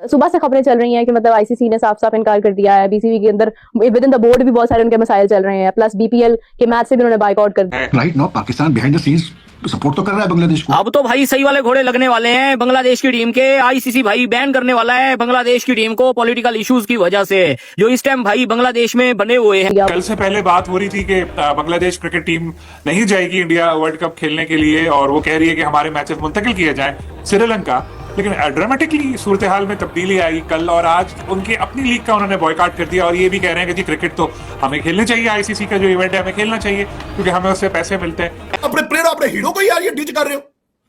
सुबह से खबरें चल रही हैं कि मतलब आईसीसी ने साफ साफ इनकार कर दिया है। बीसीबी के अंदर विद इन द बोर्ड भी बहुत सारे उनके मसाइल चल रहे हैं, प्लस बीपीएल के मैच से भी उन्होंने बाइकआउट कर दिया। Right now Pakistan behind the scenes support तो कर रहा है बांग्लादेश को। अब तो भाई सही वाले घोड़े लगने वाले हैं बांग्लादेश की टीम के। आईसीसी भाई बैन करने वाला है बांग्लादेश की टीम को पॉलिटिकल इश्यूज की वजह से, जो इस टाइम भाई बांग्लादेश में बने हुए हैं। कल से पहले बात हो रही थी कि बांग्लादेश क्रिकेट टीम नहीं जाएगी इंडिया वर्ल्ड कप खेलने के लिए, और वो कह रही है कि हमारे मैचेस मुंतकिल किए जाएं श्रीलंका। लेकिन ड्रामेटिकली सूरत हाल में तब्दीली आई कल और आज। उनकी अपनी लीग का उन्होंने बॉयकॉट कर दिया और ये भी कह रहे हैं कि जी क्रिकेट तो हमें खेलने चाहिए, आईसीसी का जो इवेंट है हमें खेलना चाहिए क्योंकि हमें उससे पैसे मिलते हैं। अपने प्लेयर अपने हीरो को यार ये डिच कर रहे हो,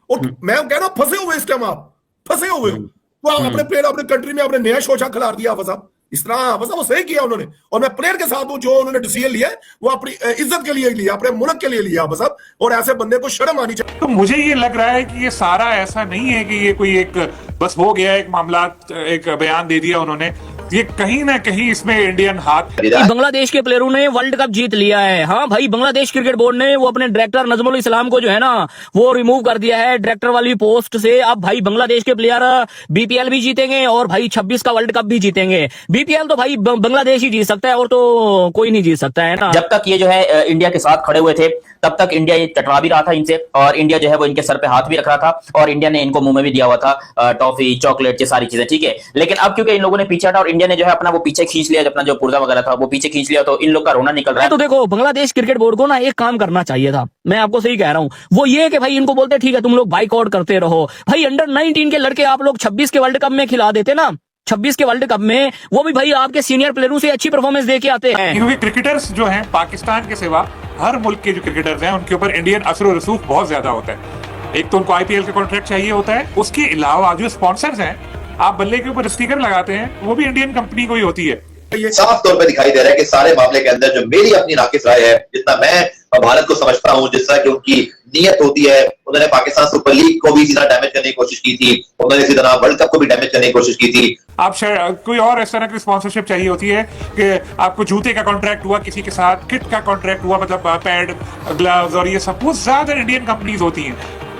और मैं कह रहा हूं फंसे हुए इस टाइम, आप फंसे हुए हो। तो आप अपने प्लेयर अपने कंट्री में अपने नया शोशा खिला दिया बस। आप इस तरह बस वो सही किया उन्होंने, और मैं प्लेयर के साथ हूं। जो उन्होंने डिसीजन लिया वो अपनी इज्जत के लिए लिया, अपने मुल्क के लिए लिया बस। अब और ऐसे बंदे को शर्म आनी चाहिए। तो मुझे ये लग रहा है कि ये सारा ऐसा नहीं है कि ये कोई एक बस हो गया एक मामला, एक बयान दे दिया उन्होंने। ये कहीं ना कहीं इसमें इंडियन हाथ। बांग्लादेश के प्लेयरों ने वर्ल्ड कप जीत लिया है। हाँ भाई, बांग्लादेश क्रिकेट बोर्ड ने वो अपने डायरेक्टर नजमुल इस्लाम को जो है ना वो रिमूव कर दिया है डायरेक्टर वाली पोस्ट से। अब भाई बांग्लादेश के प्लेयर बीपीएल भी जीतेंगे और भाई 26 का वर्ल्ड कप भी जीतेंगे। बीपीएल तो भाई बांग्लादेश ही जीत सकता है और तो कोई नहीं जीत सकता है ना। जब तक ये जो है इंडिया के साथ खड़े हुए थे तब तक इंडिया ये चटवा भी रहा था इनसे, और इंडिया जो है वो इनके सर पे हाथ भी रख रहा था, और इंडिया ने इनको मुंह में भी दिया हुआ था टॉफी चॉकलेट ये सारी चीजें, ठीक है। लेकिन अब क्योंकि इन लोगों ने पीछे हटा और इंडिया ने जो है अपना वो पीछे खींच लिया, अपना जो पुर्जा वगैरह था वो पीछे खींच लिया, तो इन लोग का रोना निकल रहा है। तो देखो बांग्लादेश क्रिकेट बोर्ड को ना एक काम करना चाहिए था, मैं आपको सही कह रहा हूँ। वो ये कि भाई इनको बोलते ठीक है तुम लोग बाइकआउट करते रहो। भाई अंडर 19 के लड़के आप लोग 26 के वर्ल्ड कप में खिला देते ना, 26 के वर्ल्ड कप में वो भी भाई आपके सीनियर प्लेयरों से अच्छी परफॉर्मेंस दे के आते हैं। क्योंकि क्रिकेटर्स जो हैं पाकिस्तान के सिवा हर मुल्क के जो क्रिकेटर्स हैं उनके ऊपर इंडियन असर और रसूख बहुत ज्यादा होता है। एक तो उनको आईपीएल का कॉन्ट्रैक्ट चाहिए होता है, उसके अलावा जो स्पॉन्सर्स हैं, आप बल्ले के ऊपर स्टिकर लगाते हैं, वो भी इंडियन कंपनी को ही होती है। ये साफ तौर पे दिखाई दे रहा है कि सारे मामले के अंदर जो मेरी अपनी नाकिस राय है, जितना मैं भारत को समझता हूं, जिस तरह की उनकी नीयत होती है, उन्होंने पाकिस्तान सुपर लीग को भी इसी तरह डैमेज करने की कोशिश की थी, उन्होंने इसी तरह वर्ल्ड कप को भी डैमेज करने की कोशिश की थी। आप कोई और इस तरह की स्पॉन्सरशिप चाहिए होती है कि आपको जूते का कॉन्ट्रैक्ट हुआ किसी के साथ, किट का कॉन्ट्रैक्ट हुआ, मतलब पैड ग्लव्स और ये सब कुछ ज्यादा इंडियन कंपनीज होती हैं।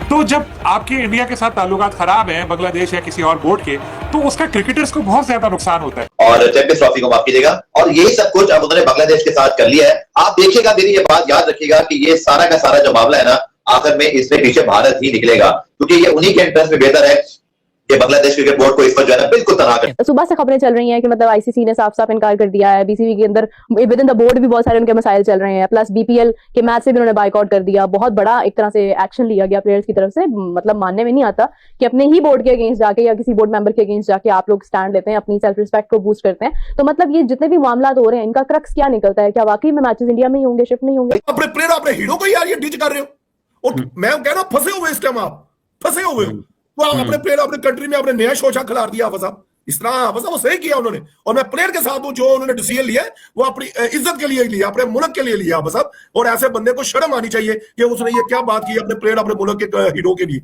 तो जब आपके इंडिया के साथ ताल्लुकात खराब हैं बांग्लादेश या किसी और बोर्ड के, तो उसका क्रिकेटर्स को बहुत ज्यादा नुकसान होता है। और चैंपियंस ट्रॉफी को माफ कीजिएगा, और यही सब कुछ अब उन्होंने बांग्लादेश के साथ कर लिया है। आप देखिएगा, मेरी ये बात याद रखिएगा कि ये सारा का सारा जो मामला है ना, आखिर में इसमें पीछे भारत ही निकलेगा, क्योंकि ये उन्हीं के इंटरेस्ट में बेहतर है कि बांग्लादेश क्रिकेट बोर्ड को इस पर जो है ना बिल्कुल तनहा कर। सुबह से खबरें चल रही हैं कि मतलब आईसीसी ने साफ साफ इनकार कर दिया है। बीसीबी के अंदर विद इन द बोर्ड भी बहुत सारे उनके मसाइल चल रहे हैं, प्लस बीपीएल के मैच से भी उन्होंने बाइकआउट कर दिया। बहुत बड़ा एक तरह से एक्शन लिया गया प्लेयर्स की तरफ से। मतलब मानने में नहीं आता कि अपने ही बोर्ड के अगेंस्ट जाके या किसी बोर्ड मेंबर के अगेंस्ट जाके आप लोग स्टैंड लेते हैं, अपनी सेल्फ रिस्पेक्ट को बूस्ट करते हैं। तो मतलब ये जितने भी मामला हो रहे हैं, इनका क्रक्स क्या निकलता है? क्या वाकई में मैचेस इंडिया में ही होंगे, शिफ्ट नहीं होंगे? अपने प्लेयर अपने हीरो को यार ये डिच कर रहे हो, और मैं कह रहा हूं फंसे हुए इस टाइम, आप फंसे हुए हो। तो आप अपने प्लेयर अपने कंट्री में अपने नया शोशा खिला दिया बस। आप इस तरह बस वो सही किया उन्होंने, और मैं प्लेयर के साथ हूं। जो उन्होंने डिसीजन लिया वो अपनी इज्जत के लिए लिया, अपने मुल्क के लिए लिया बस। अब और ऐसे बंदे को शर्म आनी चाहिए कि उसने ये क्या बात की अपने प्लेयर अपने मुल्क के हीरो के लिए।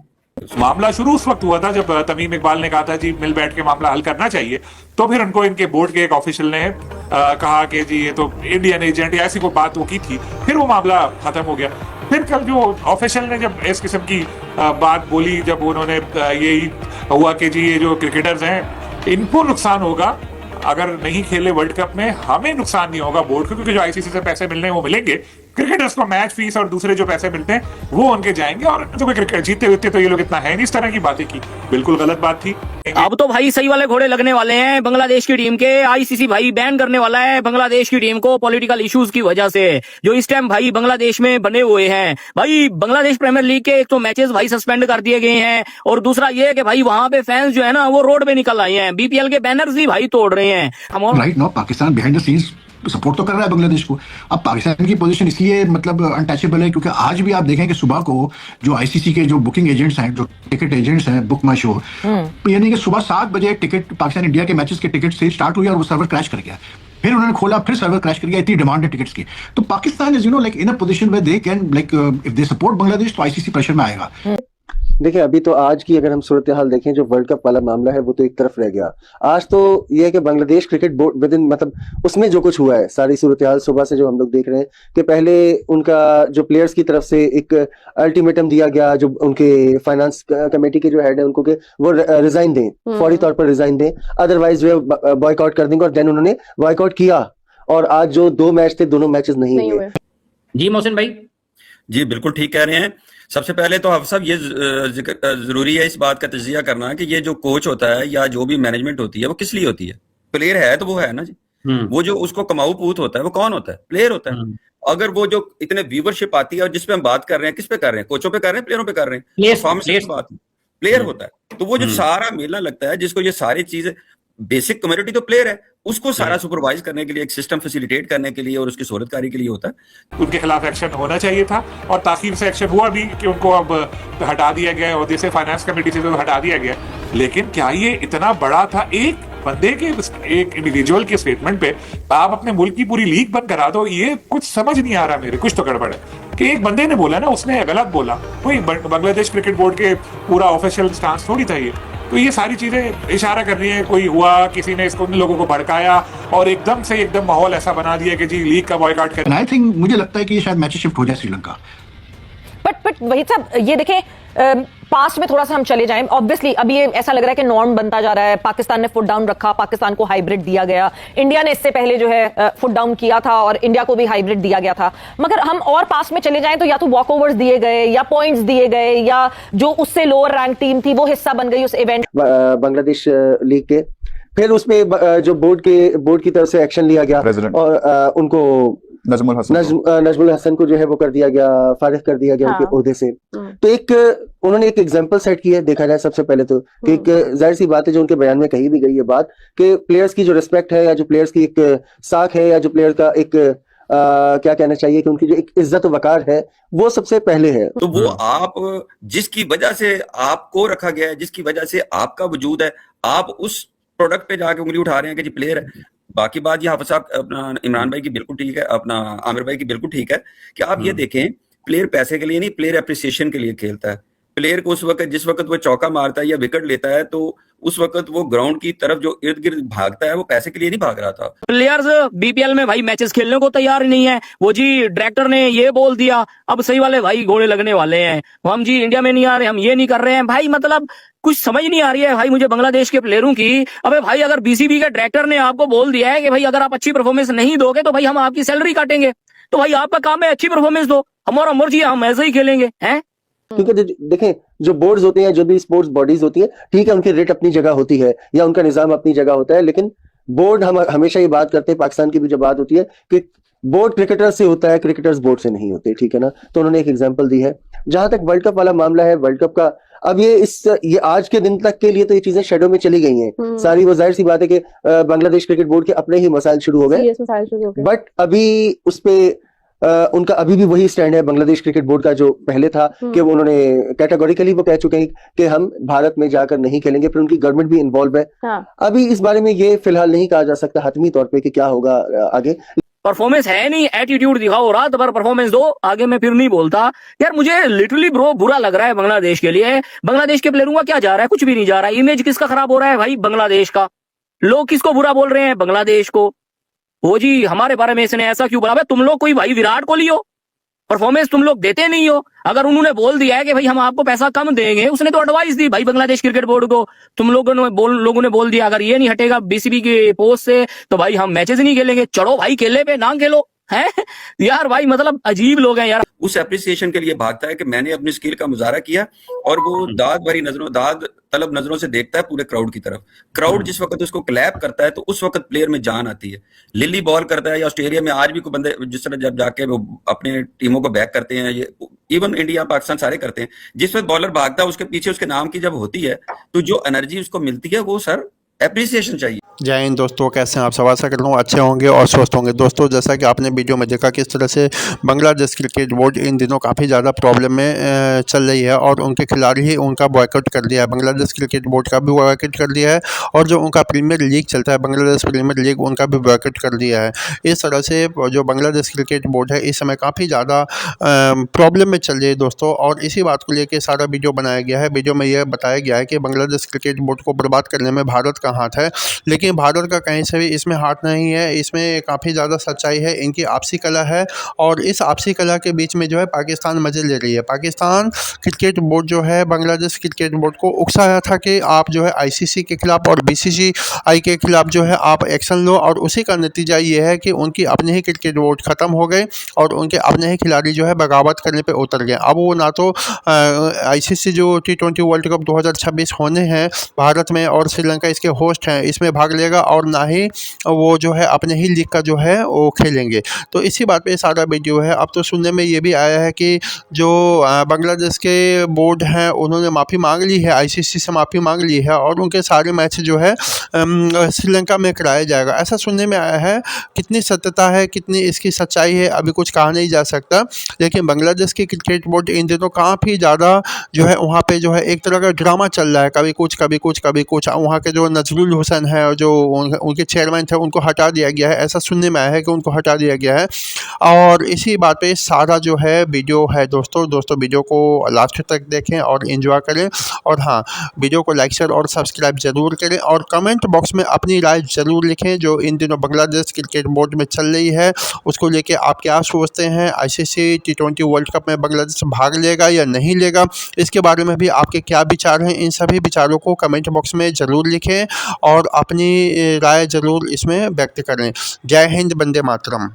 मामला शुरू उस वक्त हुआ था जब तमीम इकबाल ने कहा था जी मिल बैठ के मामला हल करना चाहिए। तो फिर उनको इनके बोर्ड के एक ऑफिशियल ने कहा कि जी ये तो इंडियन एजेंट या ऐसी कोई बात वो की थी, फिर वो मामला खत्म हो गया। फिर कल जो ऑफिशियल ने जब इस किस्म की बात बोली, जब उन्होंने यही हुआ कि जी ये जो क्रिकेटर्स हैं इनको नुकसान होगा अगर नहीं खेले वर्ल्ड कप में, हमें नुकसान नहीं होगा बोर्ड को, क्योंकि जो आईसीसी से पैसे मिलने हैं वो मिलेंगे, क्रिकेटर्स को मैच फीस और दूसरे जो पैसे मिलते हैं वो उनके जाएंगे। और तो क्रिकेट जीते हुए तो ये लोग इतना है नहीं, इस तरह की बातें की, बिल्कुल गलत बात थी। अब तो भाई सही वाले घोड़े लगने वाले हैं बांग्लादेश की टीम के। आईसीसी भाई बैन करने वाला है बांग्लादेश की टीम को पॉलिटिकल इश्यूज की वजह से, जो इस टाइम भाई बांग्लादेश में बने हुए हैं। भाई बांग्लादेश प्रीमियर लीग के एक तो मैचेस भाई सस्पेंड कर दिए गए हैं, और दूसरा ये कि भाई वहां पे फैंस जो है ना वो रोड पे निकल आए हैं, बीपीएल के बैनर्स भी भाई तोड़ रहे हैं। Right now Pakistan behind the scenes support तो कर रहा है बांग्लादेश को। अब पाकिस्तान की पोजीशन इसलिए मतलब अनटचेबल है क्योंकि आज भी आप देखें कि सुबह को जो आईसीसी के जो बुकिंग एजेंट्स हैं, जो टिकट एजेंट्स हैं, बुक माई शो, यानी कि सुबह 7 बजे टिकट पाकिस्तान इंडिया के मैचेस के टिकट से स्टार्ट हुई और वो सर्वर क्रैश कर गया। फिर उन्होंने खोला, फिर सर्वर क्रैश कर गया, इतनी डिमांड है टिकट्स की। तो Pakistan is like in a position where they can like if they support Bangladesh तो आईसीसी प्रेशर में आएगा। देखिए अभी तो आज की अगर हम सूरत हाल देखें, जो वर्ल्ड कप वाला मामला है वो तो एक तरफ रह गया। आज तो ये है कि Bangladesh cricket board with in मतलब उसमें जो कुछ हुआ है, सारी सूरत हाल सुबह से जो हम लोग देख रहे हैं कि पहले उनका जो प्लेयर्स की तरफ से एक अल्टीमेटम दिया गया, जो उनके फाइनेंस कमेटी के जो हेड है उनको कि वो रिजाइन दें, फौरी तौर पर रिजाइन दें, अदरवाइज वे बॉयकॉट कर देंगे, और देन उन्होंने बॉयकॉट किया। और आज जो 2 मैच थे, दोनों मैचेस नहीं हुए। जी मोहसिन भाई। जी बिल्कुल ठीक कह रहे हैं। सबसे पहले तो हाफिज साहब ये जरूरी है इस बात का तजिया करना कि ये जो कोच होता है या जो भी मैनेजमेंट होती है वो किस लिए होती है। प्लेयर है तो वो है ना जी, वो जो उसको कमाऊ पूत होता है वो कौन होता है? प्लेयर होता है। अगर वो जो इतने व्यूवरशिप आती है, और जिसपे हम बात कर रहे हैं, किस पे कर रहे हैं? कोचों पे कर रहे हैं, प्लेयरों पे कर रहे हैं? परफॉर्मेंस की बात प्लेयर होता है। तो वो जो सारा मेला लगता है, जिसको ये सारी चीजें, बेसिक कम्युनिटी तो प्लेयर है, उसको सारा सुपरवाइज करने के लिए, एक सिस्टम फैसिलिटेट करने के लिए और उसकी सूरतकारी के लिए होता है। उनके खिलाफ एक्शन होना चाहिए था, और ताखीर से एक्शन हुआ भी कि उनको अब हटा दिया गया, और जैसे फाइनेंस कमेटी से तो हटा दिया गया। लेकिन क्या ये इतना बड़ा था? एक बंदे के, एक इंडिविजुअल के स्टेटमेंट पे आप अपने मुल्क की पूरी लीग बंद करा दो, ये कुछ समझ नहीं आ रहा मेरे। कुछ तो गड़बड़ है कि एक बंदे ने बोला ना, उसने गलत बोला, कोई बांग्लादेश क्रिकेट बोर्ड के पूरा ऑफिशियल स्टांस थोड़ी था ये। तो ये सारी चीजें इशारा कर रही है, कोई हुआ, किसी ने इसको, उन लोगों को भड़काया और एकदम से एकदम माहौल ऐसा बना दिया कि जी लीग का बॉयकॉट कर। आई थिंक मुझे लगता है कि ये शायद मैच शिफ्ट हो जाए श्रीलंका। बट वही साहब, ये देखें पास्ट में थोड़ा सा हम चले जाएं, ऑब्वियसली अभी ये ऐसा लग रहा है कि नॉर्म बनता जा रहा है। पाकिस्तान ने फुट डाउन रखा, पाकिस्तान को हाइब्रिड दिया गया। इंडिया ने इससे पहले जो है फुट डाउन किया था और इंडिया को भी हाइब्रिड दिया गया था। मगर हम और पास्ट में चले जाएं तो या तो वॉकओवर्स दिए गए, या पॉइंट्स दिए गए, या जो उससे लोअर रैंक टीम थी वो हिस्सा बन गई उस इवेंट बांग्लादेश लीग के। फिर उसमें जो बोर्ड की तरफ से एक्शन लिया गया और उनको नजमुल हसन को जो है वो कर दिया गया, फारिग कर दिया गया उनके ओहदे से। तो एक उन्होंने एक एग्जांपल सेट किया, देखा जाए सबसे पहले तो कि एक जाहिर सी बात है, जो उनके बयान में कही भी गई ये बात कि प्लेयर्स की जो रिस्पेक्ट है, या जो प्लेयर्स की एक साख है, या जो प्लेयर का एक क्या कहना चाहिए कि उनकी जो एक इज्जत वकार है, वो सबसे पहले है। तो वो आप जिसकी वजह से आपको रखा गया है, जिसकी वजह से आपका वजूद है, आप उस प्रोडक्ट पे जाके उंगली उठा रहे हैं कि जी प्लेयर है। बाकी बात ये हाफिज साहब, अपना इमरान भाई की बिल्कुल ठीक है, अपना आमिर भाई की बिल्कुल ठीक है कि आप ये देखें, प्लेयर पैसे के लिए नहीं, प्लेयर एप्रिसिएशन के लिए खेलता है। प्लेयर को उस वक्त, जिस वक्त वो चौका मारता है या विकेट लेता है, तो उस वक्त वो ग्राउंड की तरफ जो इर्द गिर्द भागता है, वो पैसे के लिए नहीं भाग रहा था। प्लेयर्स बीपीएल में भाई मैचेस खेलने को तैयार ही नहीं है। वो जी डायरेक्टर ने ये बोल दिया, अब सही वाले भाई घोड़े लगने वाले हैं, हम जी इंडिया में नहीं आ रहे, हम ये नहीं कर रहे हैं। भाई मतलब कुछ समझ नहीं आ रही है भाई मुझे बांग्लादेश के प्लेयरों की। अबे भाई अगर बीसीबी के डायरेक्टर ने आपको बोल दिया है कि भाई अगर आप अच्छी परफॉर्मेंस नहीं दोगे तो भाई हम आपकी सैलरी काटेंगे, तो भाई आपका काम है अच्छी परफॉर्मेंस दो, हमारा मर्जी है, हम ऐसे ही खेलेंगे हैं। क्योंकि देखें, जो बोर्ड्स होते हैं, जो भी स्पोर्ट्स बॉडीज होती है, ठीक है, उनकी रेट अपनी जगह होती है या उनका निजाम अपनी जगह होता है, लेकिन बोर्ड, हम हमेशा ये बात करते हैं, पाकिस्तान की भी जब बात होती है कि बोर्ड क्रिकेटर से होता है, क्रिकेटर्स बोर्ड से नहीं होते, ठीक है ना। तो उन्होंने एक एग्जांपल दी है। जहां तक वर्ल्ड कप वाला मामला है, वर्ल्ड कप का अब ये आज के दिन तक के लिए तो ये चीजें शेडो में चली गई हैं सारी। वो जाहिर सी बात है कि बांग्लादेश क्रिकेट बोर्ड के अपने ही मसाइल शुरू हो गए, बट अभी उस पे उनका अभी भी वही स्टैंड है बांग्लादेश क्रिकेट बोर्ड का जो पहले था, कि उन्होंने कैटेगोरिकली वो कह चुके हैं कि हम भारत में जाकर नहीं खेलेंगे। फिर उनकी गवर्नमेंट भी इन्वॉल्व है। अभी इस बारे में ये फिलहाल नहीं कहा जा सकता हतमी तौर पे कि क्या होगा आगे। परफॉर्मेंस है नहीं, एटीट्यूड दिखाओ, रात भर परफॉर्मेंस दो, आगे मैं फिर नहीं बोलता। यार मुझे लिटरली ब्रो बुरा लग रहा है बांग्लादेश के लिए। बांग्लादेश के प्लेयरों का क्या जा रहा है? कुछ भी नहीं जा रहा है। इमेज किसका खराब हो रहा है भाई? बांग्लादेश का। लोग किसको बुरा बोल रहे हैं? बांग्लादेश को। वो जी हमारे बारे में इसने ऐसा क्यों बोला? तुम लोग कोई भाई विराट कोहली हो, परफॉर्मेंस तुम लोग देते नहीं हो। अगर उन्होंने बोल दिया है कि भाई हम आपको पैसा कम देंगे, उसने तो एडवाइस दी भाई बांग्लादेश क्रिकेट बोर्ड को, तुम लोगों ने बोल दिया अगर ये नहीं हटेगा बीसीबी के पोस्ट से तो भाई हम मैचेस नहीं खेलेंगे। चढ़ो भाई खेले पे, ना खेलो है यार। भाई मतलब अजीब लोग हैं यार। उस एप्रिसिएशन के लिए भागता है कि मैंने अपनी स्किल का मुजाहरा किया, और वो दाद तलब नजरों से देखता है पूरे क्राउड की तरफ। क्राउड जिस वक्त उसको क्लैप करता है तो उस वक्त प्लेयर में जान आती है। लिली बॉल करता है, या ऑस्ट्रेलिया में आज भी कोई बंदे जिस तरह जब जाके वो अपने टीमों को बैक करते हैं, ये इवन इंडिया पाकिस्तान सारे करते हैं, जिस वक्त बॉलर भागता है उसके पीछे उसके नाम की जब होती है तो जो एनर्जी उसको मिलती है वो सर एप्रिसिएशन चाहिए। जय हिंद दोस्तों, कैसे हैं आप सब? आशा करता हूँ अच्छे होंगे और स्वस्थ होंगे। दोस्तों, जैसा कि आपने वीडियो में देखा किस तरह से बांग्लादेश क्रिकेट बोर्ड इन दिनों काफ़ी ज़्यादा प्रॉब्लम में चल रही है और उनके खिलाड़ी ही उनका बॉयकॉट कर दिया है। बांग्लादेश क्रिकेट बोर्ड का भी बॉयकॉट कर दिया है और जो उनका प्रीमियर लीग चलता है, बांग्लादेश प्रीमियर लीग, उनका भी बॉयकॉट कर दिया है। इस तरह से जो बांग्लादेश क्रिकेट बोर्ड है इस समय काफ़ी ज़्यादा प्रॉब्लम में चल रही है दोस्तों, और इसी बात को लेकर सारा वीडियो बनाया गया है। वीडियो में यह बताया गया है कि बांग्लादेश क्रिकेट बोर्ड को बर्बाद करने में भारत का हाथ है, लेकिन भारत का कहीं से भी इसमें हाथ नहीं है। इसमें काफ़ी ज़्यादा सच्चाई है, इनकी आपसी कला है और इस आपसी कला के बीच में जो है पाकिस्तान मज़े ले रही है। पाकिस्तान क्रिकेट बोर्ड जो है बांग्लादेश क्रिकेट बोर्ड को उकसाया था कि आप जो है आईसीसी के खिलाफ और बीसीसीआई के खिलाफ जो है आप एक्शन लो, और उसी का नतीजा ये है कि उनकी अपने ही क्रिकेट बोर्ड ख़त्म हो गए और उनके अपने ही खिलाड़ी जो है बगावत करने पे उतर गए। अब वो ना तो आईसीसी जो T20 वर्ल्ड कप 2026 होने हैं भारत में और श्रीलंका इसके होस्ट हैं, इसमें भाग लेगा, और ना ही वो जो है अपने ही लीग का जो है वो खेलेंगे। तो इसी बात पे सारा वीडियो है। अब तो सुनने में ये भी आया है कि जो बांग्लादेश के बोर्ड हैं उन्होंने माफ़ी मांग ली है, आईसीसी से माफ़ी मांग ली है और उनके सारे मैच जो है श्रीलंका में कराया जाएगा, ऐसा सुनने में आया है। कितनी सत्यता है, कितनी इसकी सच्चाई है, अभी कुछ कहा नहीं जा सकता। लेकिन बांग्लादेश की क्रिकेट बोर्ड इन दिनों काफ़ी ज़्यादा जो है वहाँ पे जो है एक तरह का ड्रामा चल रहा है, कभी कुछ कभी कुछ कभी कुछ। वहाँ के जो नजरुल हुसैन है और जो उनके चेयरमैन थे उनको हटा दिया गया है, ऐसा सुनने में आया है कि उनको हटा दिया गया है। और इसी बात पे सारा जो है वीडियो है दोस्तों वीडियो को लास्ट तक देखें और एंजॉय करें। और हाँ, वीडियो को लाइक शेयर और सब्सक्राइब जरूर करें और कमेंट बॉक्स में अपनी राय जरूर लिखें जो इन दिनों बांग्लादेश क्रिकेट बोर्ड में चल रही है उसको लेके आप क्या सोचते हैं। आईसीसी T20 वर्ल्ड कप में बांग्लादेश भाग लेगा या नहीं लेगा, इसके बारे में भी आपके क्या विचार हैं, इन सभी विचारों को कमेंट बॉक्स में ज़रूर लिखें और अपनी राय ज़रूर इसमें व्यक्त करें। जय हिंद, वंदे मातरम।